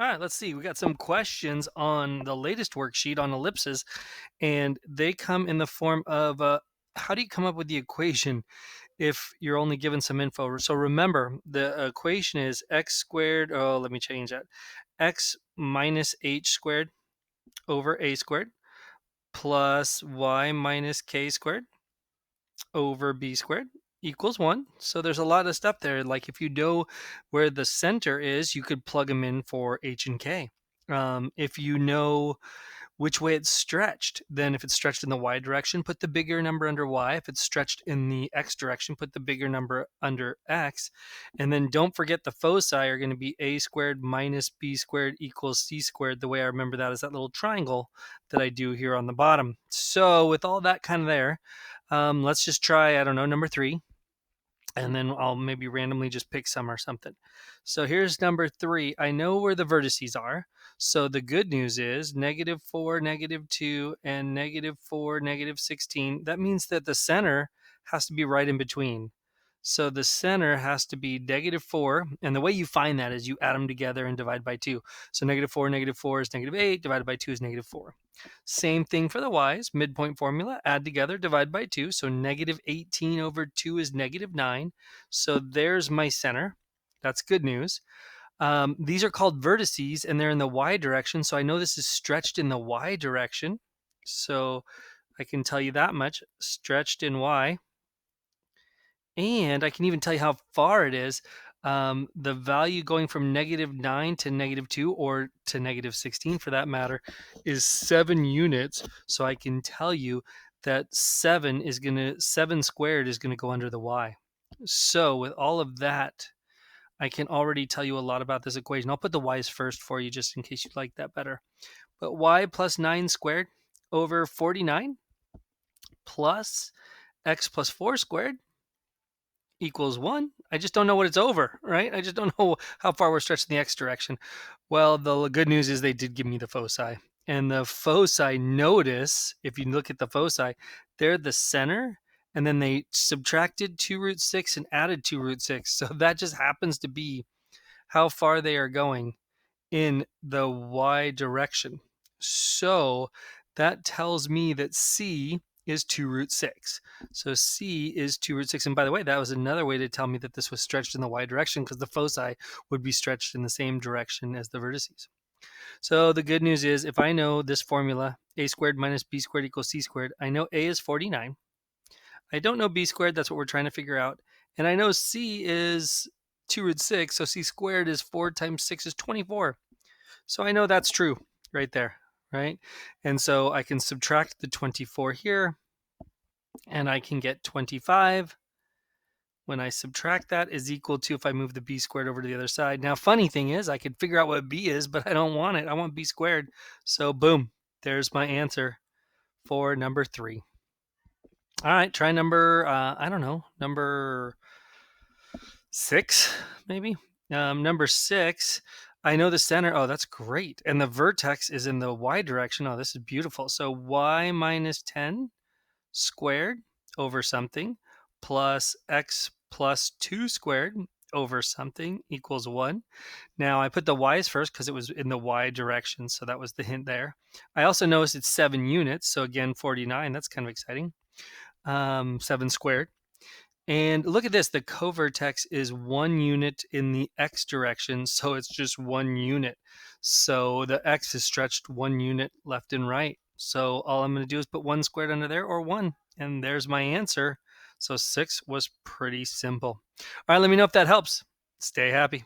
right, let's see. We got some questions on the latest worksheet on ellipses, and they come in the form of how do you come up with the equation if you're only given some info? So remember, the equation is x squared. Oh, let me change that. X minus h squared over a squared plus y minus k squared over b squared equals 1. So there's a lot of stuff there. Like if you know where the center is, you could plug them in for h and k. If you know which way it's stretched, then if it's stretched in the y direction, put the bigger number under y. If it's stretched in the x direction, put the bigger number under x. And then don't forget the foci are going to be a squared minus b squared equals c squared. The way I remember that is that little triangle that I do here on the bottom. So with all that kind of there, let's just try, I don't know, number 3. And then I'll maybe randomly just pick some or something. So here's number 3. I know where the vertices are. So the good news is -4, -2, and -4, -16. That means that the center has to be right in between. So the center has to be -4. And the way you find that is you add them together and divide by 2. So -4 is -8, divided by 2 is -4. Same thing for the y's, midpoint formula, add together, divide by 2. So -18 over 2 is -9. So there's my center. That's good news. These are called vertices, and they're in the y direction. So I know this is stretched in the y direction. So I can tell you that much, stretched in y. And I can even tell you how far it is. The value going from -9 to -2 or to -16 for that matter is 7 units. So I can tell you that 7 squared is going to go under the y. So with all of that, I can already tell you a lot about this equation. I'll put the y's first for you just in case you like that better. But y plus 9 squared over 49 plus x plus 4 squared equals 1. I just don't know what it's over, right? I just don't know how far we're stretched in the x direction. Well, the good news is they did give me the foci. And the foci, notice, if you look at the foci, they're the center, and then they subtracted 2 root 6 and added 2 root 6. So that just happens to be how far they are going in the y direction. So that tells me that C is 2 root 6. So C is 2 root 6. And by the way, that was another way to tell me that this was stretched in the y direction, because the foci would be stretched in the same direction as the vertices. So the good news is, if I know this formula, a squared minus b squared equals c squared, I know a is 49. I don't know b squared. That's what we're trying to figure out. And I know c is 2 root 6. So c squared is 4 times 6 is 24. So I know that's true right there, right? And so I can subtract the 24 here, and I can get 25. When I subtract that is equal to, if I move the b squared over to the other side. Now, funny thing is, I could figure out what b is, but I don't want it. I want b squared. So boom, there's my answer for number 3. All right, try number, I don't know, number 6, maybe. Number 6, I know the center. Oh, that's great. And the vertex is in the y direction. Oh, this is beautiful. So y minus 10 squared over something plus x plus 2 squared over something equals 1. Now, I put the y's first because it was in the y direction, so that was the hint there. I also noticed it's 7 units, so again, 49. That's kind of exciting. 7 squared. And look at this, the covertex is 1 unit in the x direction, so it's just 1 unit. So the x is stretched 1 unit left and right. So all I'm going to do is put 1 squared under there, or 1, and there's my answer. So 6 was pretty simple. All right, let me know if that helps. Stay happy.